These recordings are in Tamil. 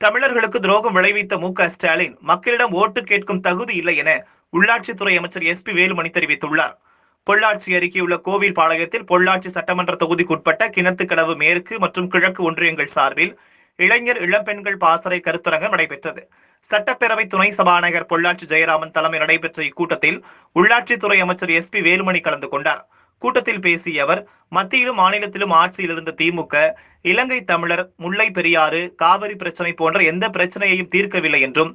தமிழர்களுக்கு துரோகம் விளைவித்த மு.க.ஸ்டாலின் மக்களிடம் ஓட்டு கேட்கும் தகுதி இல்லை என உள்ளாட்சித்துறை அமைச்சர் எஸ்.பி. வேலுமணி தெரிவித்துள்ளார். பொள்ளாச்சி அருகே உள்ள கோவில்பாளையத்தில் பொள்ளாச்சி சட்டமன்ற தொகுதிக்குட்பட்ட கிணத்துக்கடவு மேற்கு மற்றும் கிழக்கு ஒன்றியங்கள் சார்பில் இளைஞர் இளம்பெண்கள் பாசறை கருத்தரங்கம் நடைபெற்றது. சட்டப்பேரவை துணை சபாநாயகர் பொள்ளாச்சி ஜெயராமன் தலைமை நடைபெற்ற இக்கூட்டத்தில் உள்ளாட்சித்துறை அமைச்சர் எஸ்.பி. வேலுமணி கலந்து கொண்டார். கூட்டத்தில் பேசிய அவர், மத்தியிலும் மாநிலத்திலும் ஆட்சியில் இருந்த திமுக இலங்கை தமிழர், முல்லை பெரியாறு, காவிரி பிரச்சனை போன்ற எந்த பிரச்சனையையும் தீர்க்கவில்லை என்றும்,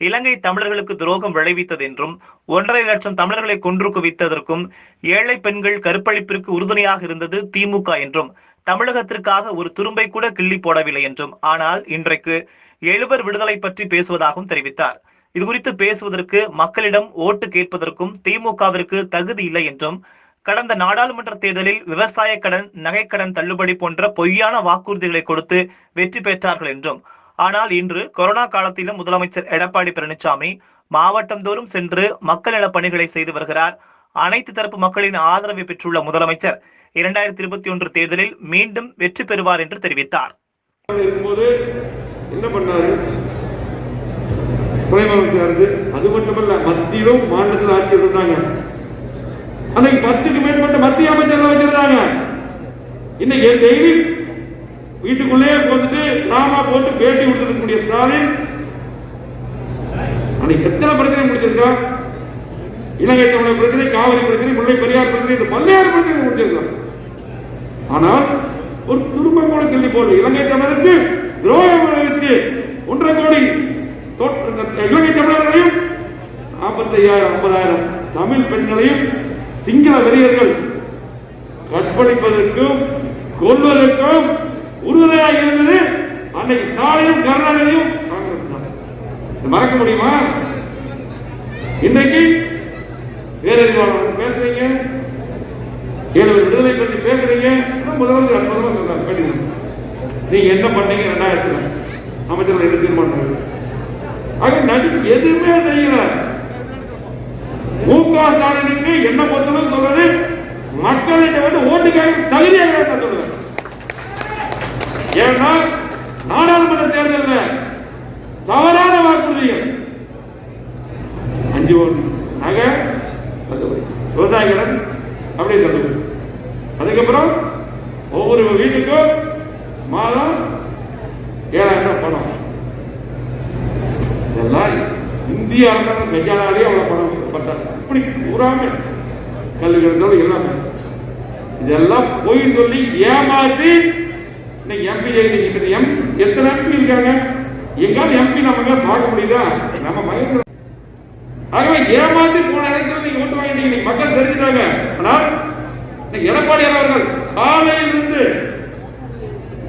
இலங்கை தமிழர்களுக்கு துரோகம் விளைவித்தது என்றும், 1.5 லட்சம் தமிழர்களை கொன்று குவித்ததற்கும், ஏழை பெண்கள் கற்பழிப்பிற்கு உறுதுணையாக இருந்தது திமுக என்றும், தமிழகத்திற்காக ஒரு துரும்பை கூட கிள்ளி போடவில்லை என்றும், ஆனால் இன்றைக்கு 7 விடுதலை பற்றி பேசுவதாகவும் தெரிவித்தார். இதுகுறித்து பேசுவதற்கு, மக்களிடம் ஓட்டு கேட்பதற்கும் திமுகவிற்கு தகுதி இல்லை என்றும், கடந்த நாடாளுமன்ற தேர்தலில் விவசாய கடன், நகைக்கடன் தள்ளுபடி போன்ற பொய்யான வாக்குறுதிகளை கொடுத்து வெற்றி பெற்றார்கள் என்றும், ஆனால் இன்று கொரோனா காலத்திலும் முதலமைச்சர் எடப்பாடி பழனிசாமி மாவட்டந்தோறும் சென்று மக்கள் நல பணிகளை செய்து வருகிறார். அனைத்து தரப்பு மக்களின் ஆதரவை பெற்றுள்ள முதலமைச்சர் 2021 தேர்தலில் மீண்டும் வெற்றி பெறுவார் என்று தெரிவித்தார். அது மட்டுமல்ல, மத்தியிலும் மாநிலத்தில் ஆட்சி இருந்தாங்க. அன்னைக்கு 10க்கு மேற்பட்ட மத்திய அமைச்சர்கள் வச்சிருந்தாங்க. இன்னைக்கு டெய்லி வீட்டுக்குள்ளேயே போட்டு டிராமா போட்டு பேட்டி கொடுத்திருக்கக்கூடிய ஸ்டாலின் அன்னைக்கு எத்தனை பிரச்சனை முடிச்சிருக்கா? இலங்கை தமிழர் பிரச்சனை, காவிரி பிரச்சனை, முல்லை பெரியார் பிரச்சனை, பல்வேறு பிரச்சனை முடிச்சிருக்காங்க. ஆனால் ஒரு துரும்பம் கூட சொல்லி போடுது. இலங்கை தமிழருக்கு துரோகம் விளைவித்து 1.5 கோடி இலங்கை தமிழர்களையும் 45,000 50,000 தமிழ் பெண்களையும் சிங்கள வெறியர்கள் கற்பழிப்பதற்கும் கொல்வதற்கும் உறுதுணையாக இருந்தது அன்னைக்கு ஸ்டாலினும் கருணாநிதியும் காங்கிரஸ் தான். மறக்க முடியுமா? இன்றைக்கு பேரறிவாளர் பேசுறீங்க, 7 விடுதலை பற்றி பேசுறீங்க. முதல்வர் அற்புதமா சொல்றாங்க, நீங்க என்ன பண்ணீங்க 2000 அமைச்சர்கள் என்ன தீர்மானம்? எதுவுமே செய்யல. மு.க.ஸ்டாலினுக்கு என்ன பொறுத்தவரை சொல்றது, மக்கள்கிட்ட வந்து ஓட்டுக்காக தகுதியாக சொல்றது. ஏன்னா நாடாளுமன்ற தேர்தலில் தவறான வாக்குறுதிகள் 5 நகை விவசாயிகள் அப்படி சொல்லுது. அதுக்கப்புறம் ஒவ்வொரு வீட்டுக்கும் மாதம் 7,000 பணம். இதெல்லாம் இந்திய அரசாங்கம் கையாளாலே அவ்வளவு பணம் பண்றாங்க. இப்படி பூராம கல்விகள் எல்லாமே இதெல்லாம் போய் சொல்லி ஏமாற்றி இன்னைக்கு எம்பி எத்தனை எம்பி இருக்காங்க? எங்காவது எம்பி நம்ம பார்க்க முடியுதா? நம்ம மகன் ஆகவே ஏமாற்றி போன இடத்துல நீங்க ஓட்டு வாங்கிட்டீங்க. மக்கள் தெரிஞ்சுட்டாங்க. ஆனால் எடப்பாடி அவர்கள் காலையில் இருந்து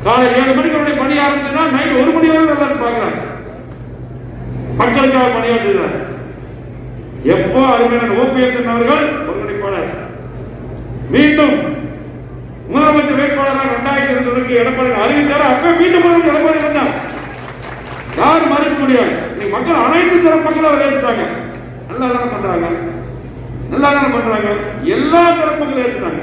காலை 7 மணிக்கு அவருடைய பணி ஆரம்பிச்சுன்னா நைட் 1 மணி வரை எல்லாரும் பார்க்கிறாங்க. மக்களுக்காக பணியாற்றுகிறார். எப்போ அருமையான ஓபிஎஸ் அவர்கள் ஒருங்கிணைப்பாளர் மீண்டும் முதலமைச்சர் வேட்பாளராக 2022 எடப்பாடி அறிவித்தார். அப்ப மீண்டும் எடப்பாடி வந்தார். யாரும் மறுக்க முடியாது. மக்கள் அனைத்து தரப்பு மக்களும் அவர் ஏற்றுட்டாங்க. நல்லா தானே பண்றாங்க, நல்லா தானே பண்றாங்க. எல்லா தரப்பு மக்களும் ஏற்றுட்டாங்க.